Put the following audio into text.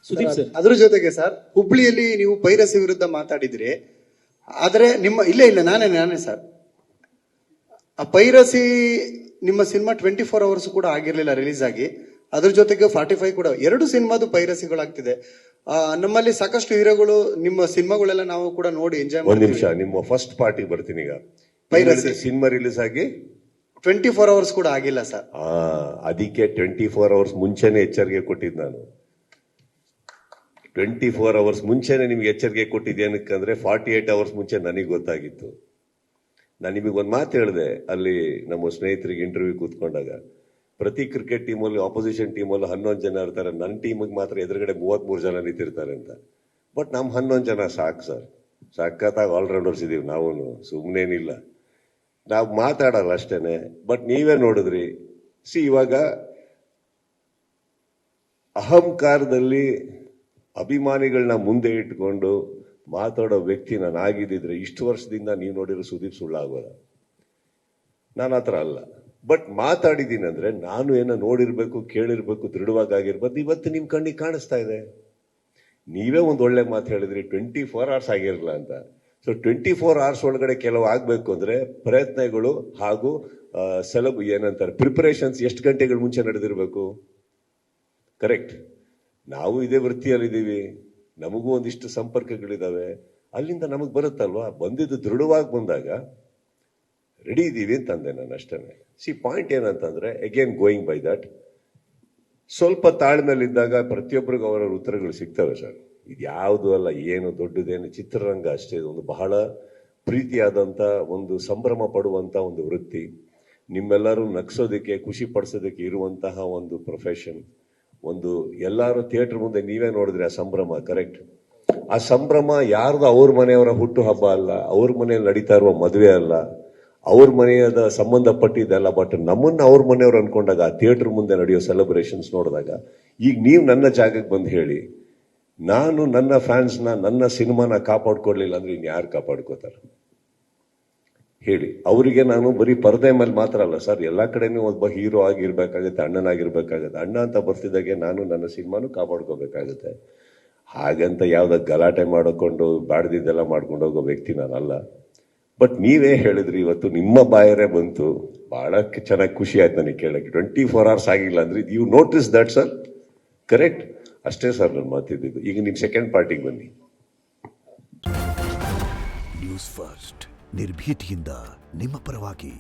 Sudeep sir, ಅದ್ರ ಜೊತೆಗೆ sir, ಹುಬ್ಳಿಯಲ್ಲಿ ನೀವು ಪೈರಸಿ ವಿರುದ್ಧ ಮಾತಾಡಿದ್ರಿ. ಆದ್ರೆ ನಿಮ್ಮ ಇಲ್ಲ ನಾನೇ ಸರ್, ಆ ಪೈರಸಿ ನಿಮ್ಮ ಸಿನಿಮಾ 24 hours ಕೂಡ ಆಗಿರ್ಲಿಲ್ಲ ರಿಲೀಸ್ ಆಗಿ. ಅದ್ರ ಜೊತೆಗೆ 45 ಕೂಡ, 2 ಸಿನಿಮಾದು ಪೈರಸಿಗಳಾಗ್ತಿದೆ. ನಮ್ಮಲ್ಲಿ ಸಾಕಷ್ಟು ಹೀರೋಗಳು ನಿಮ್ಮ ಸಿನಿಮಾಗಳೆಲ್ಲ ನಾವು ಕೂಡ ನೋಡಿ ಎಂಜಾಯ್ ಒಂದ್ ನಿಮಿಷ, ನಿಮ್ಮ ಫಸ್ಟ್ ಪಾರ್ಟಿ ಬರ್ತೀನಿ. ಈಗ ಪೈರಸಿ ಸಿನಿಮಾ ರಿಲೀಸ್ ಆಗಿ 24 hours ಕೂಡ ಆಗಿಲ್ಲ ಸರ್. ಅದಕ್ಕೆ 24 hours ಮುಂಚೆನೆ ಎಚ್ಚರಿಕೆ ಕೊಟ್ಟಿದ್ದು ನಾನು. 24 hours ಮುಂಚೆನೆ ನಿಮ್ಗೆ ಎಚ್ಚರಿಕೆ ಕೊಟ್ಟಿದ್ದೇನಕ್ಕಂದ್ರೆ 48 hours ಮುಂಚೆ ನನಗೆ ಗೊತ್ತಾಗಿತ್ತು. ನಾನು ನಿಮಗೆ ಒಂದು ಮಾತು ಹೇಳಿದೆ ಅಲ್ಲಿ ನಮ್ಮ ಸ್ನೇಹಿತರಿಗೆ ಇಂಟರ್ವ್ಯೂ ಕೂತ್ಕೊಂಡಾಗ, ಪ್ರತಿ ಕ್ರಿಕೆಟ್ ಟೀಮಲ್ಲಿ ಆಪೋಸಿಷನ್ ಟೀಮಲ್ಲಿ 11 ಜನ ಇರ್ತಾರೆ, ನನ್ನ ಟೀಮಿಗೆ ಮಾತ್ರ ಎದುರುಗಡೆ 33 ಜನ ನಿಂತಿರ್ತಾರೆ ಅಂತ. ಬಟ್ ನಮ್ 11 ಜನ ಸಾಕು ಸರ್, ಸಖತ್ತಾಗಿ ಆಲ್ರೌಂಡರ್ಸ್ ಇದೀವಿ ನಾವು, ಸುಮ್ಮನೇನಿಲ್ಲ, ನಾವು ಮಾತಾಡಲ್ಲ ಅಷ್ಟೇನೆ. ಬಟ್ ನೀವೇ ನೋಡಿದ್ರಿ, ಇವಾಗ ಅಹಂಕಾರದಲ್ಲಿ ಅಭಿಮಾನಿಗಳನ್ನ ಮುಂದೆ ಇಟ್ಕೊಂಡು ಮಾತಾಡೋ ವ್ಯಕ್ತಿ ನಾನು ಆಗಿದ್ದಿದ್ರೆ ಇಷ್ಟು ವರ್ಷದಿಂದ ನೀವು ನೋಡಿರೋ ಸುದೀಪ್ ಸುಳ್ಳಾಗೋದ. ನಾನು ಆತರ ಅಲ್ಲ. ಬಟ್ ಮಾತಾಡಿದ್ದೀನಿ ಅಂದ್ರೆ ನಾನು ಏನೋ ನೋಡಿರ್ಬೇಕು, ಕೇಳಿರ್ಬೇಕು, ದೃಢವಾಗಿರ್ಬೇಕು. ಇವತ್ತು ನಿಮ್ ಕಣ್ಣಿಗೆ ಕಾಣಿಸ್ತಾ ಇದೆ. ನೀವೇ ಒಂದ್ ಒಳ್ಳೆ ಮಾತು ಹೇಳಿದ್ರಿ, 24 hours ಆಗಿರಲ್ಲ ಅಂತ. ಸೊ 24 hours ಒಳಗಡೆ ಕೆಲವು ಆಗ್ಬೇಕು ಅಂದ್ರೆ ಪ್ರಯತ್ನಗಳು ಹಾಗೂ ಏನಂತಾರೆ ಪ್ರಿಪರೇಷನ್ಸ್ ಎಷ್ಟು ಗಂಟೆಗಳ ಮುಂಚೆ ನಡೆದಿರ್ಬೇಕು. ಕರೆಕ್ಟ್. ನಾವು ಇದೇ ವೃತ್ತಿಯಲ್ಲಿದ್ದೀವಿ, ನಮಗೂ ಒಂದಿಷ್ಟು ಸಂಪರ್ಕಗಳಿದಾವೆ, ಅಲ್ಲಿಂದ ನಮಗ್ ಬರುತ್ತಲ್ವಾ. ಬಂದಿದ್ದು ದೃಢವಾಗಿ ಬಂದಾಗ ರೆಡಿ ಇದ್ದೀವಿ ಅಂತಂದೆ ನಾನು ಅಷ್ಟೇ. ಪಾಯಿಂಟ್ ಏನಂತಂದ್ರೆ, ಅಗೇನ್ ಗೋಯಿಂಗ್ ಬೈ ದಟ್, ಸ್ವಲ್ಪ ತಾಳ್ಮೆಲಿದ್ದಾಗ ಪ್ರತಿಯೊಬ್ಬರಿಗೂ ಅವರ ಉತ್ತರಗಳು ಸಿಗ್ತವೆ ಸರ್. ಇದ್ಯಾವುದು ಅಲ್ಲ, ಏನು ದೊಡ್ಡದೇನು, ಚಿತ್ರರಂಗ ಅಷ್ಟೇ. ಒಂದು ಬಹಳ ಪ್ರೀತಿಯಾದಂತ, ಒಂದು ಸಂಭ್ರಮ ಪಡುವಂತ ಒಂದು ವೃತ್ತಿ, ನಿಮ್ಮೆಲ್ಲರೂ ನಗ್ಸೋದಕ್ಕೆ, ಖುಷಿ ಪಡಿಸೋದಕ್ಕೆ ಇರುವಂತಹ ಒಂದು ಪ್ರೊಫೆಷನ್. ಒಂದು ಎಲ್ಲಾರು ಥಿಯೇಟರ್ ಮುಂದೆ ನೀವೇ ನೋಡಿದ್ರಿ ಆ ಸಂಭ್ರಮ. ಕರೆಕ್ಟ್. ಆ ಸಂಭ್ರಮ ಯಾರ್ದು ಅವ್ರ ಮನೆಯವರ ಹುಟ್ಟು ಹಬ್ಬ ಅಲ್ಲ, ಅವ್ರ ಮನೆಯಲ್ಲಿ ನಡೀತಾ ಇರುವ ಮದುವೆ ಅಲ್ಲ, ಅವ್ರ ಮನೆಯದ ಸಂಬಂಧಪಟ್ಟಿದ್ದಲ್ಲ. ಬಟ್ ನಮ್ಮನ್ನ ಅವ್ರ ಮನೆಯವ್ರು ಅನ್ಕೊಂಡಾಗ ಆ ಥಿಯೇಟರ್ ಮುಂದೆ ನಡೆಯೋ ಸೆಲೆಬ್ರೇಷನ್ಸ್ ನೋಡಿದಾಗ, ಈಗ ನೀವು ನನ್ನ ಜಾಗಕ್ಕೆ ಬಂದು ಹೇಳಿ, ನಾನು ನನ್ನ ಫ್ಯಾನ್ಸ್ನ, ನನ್ನ ಸಿನಿಮಾನ ಕಾಪಾಡ್ಕೊಡ್ಲಿಲ್ಲ ಅಂದ್ರೆ ಇನ್ಯಾರು ಕಾಪಾಡ್ಕೋತಾರೆ ಹೇಳಿ. ಅವರಿಗೆ ನಾನು ಬರೀ ಪರದೆ ಮೇಲೆ ಮಾತ್ರ ಅಲ್ಲ ಸರ್, ಎಲ್ಲಾ ಕಡೆನೂ ಒಬ್ಬ ಹೀರೋ ಆಗಿರ್ಬೇಕಾಗತ್ತೆ, ಅಣ್ಣನಾಗಿರ್ಬೇಕಾಗತ್ತೆ. ಅಣ್ಣ ಅಂತ ಬರ್ತಿದ್ದಾಗೆ ನಾನು ನನ್ನ ಸಿನಿಮಾನು ಕಾಪಾಡ್ಕೋಬೇಕಾಗತ್ತೆ. ಹಾಗಂತ ಯಾವ್ದ ಗಲಾಟೆ ಮಾಡಿಕೊಂಡು ಬಾಡ್ದಿದ್ದೆಲ್ಲ ಮಾಡ್ಕೊಂಡು ಹೋಗೋ ವ್ಯಕ್ತಿ ನಾನಲ್ಲ. ಬಟ್ ನೀವೇ ಹೇಳಿದ್ರಿ, ಇವತ್ತು ನಿಮ್ಮ ಬಾಯರೇ ಬಂತು, ಬಹಳ ಚೆನ್ನಾಗಿ ಖುಷಿ ಆಯ್ತು ನನಗೆ ಕೇಳಕ್ಕೆ. 24 hours ಆಗಿಲ್ಲ ಅಂದ್ರೆ you notice that sir. Correct. ಅಷ್ಟೇ ಸರ್ ನಾನು ಮಾತಿದ್ದು. ಈಗ ನಿಮ್ ಸೆಕೆಂಡ್ ಪಾರ್ಟಿಗೆ ಬನ್ನಿ. ನ್ಯೂಸ್ ಫಸ್ಟ್, ನಿರ್ಭೀತಿಯಿಂದ ನಿಮ್ಮ ಪರವಾಗಿ.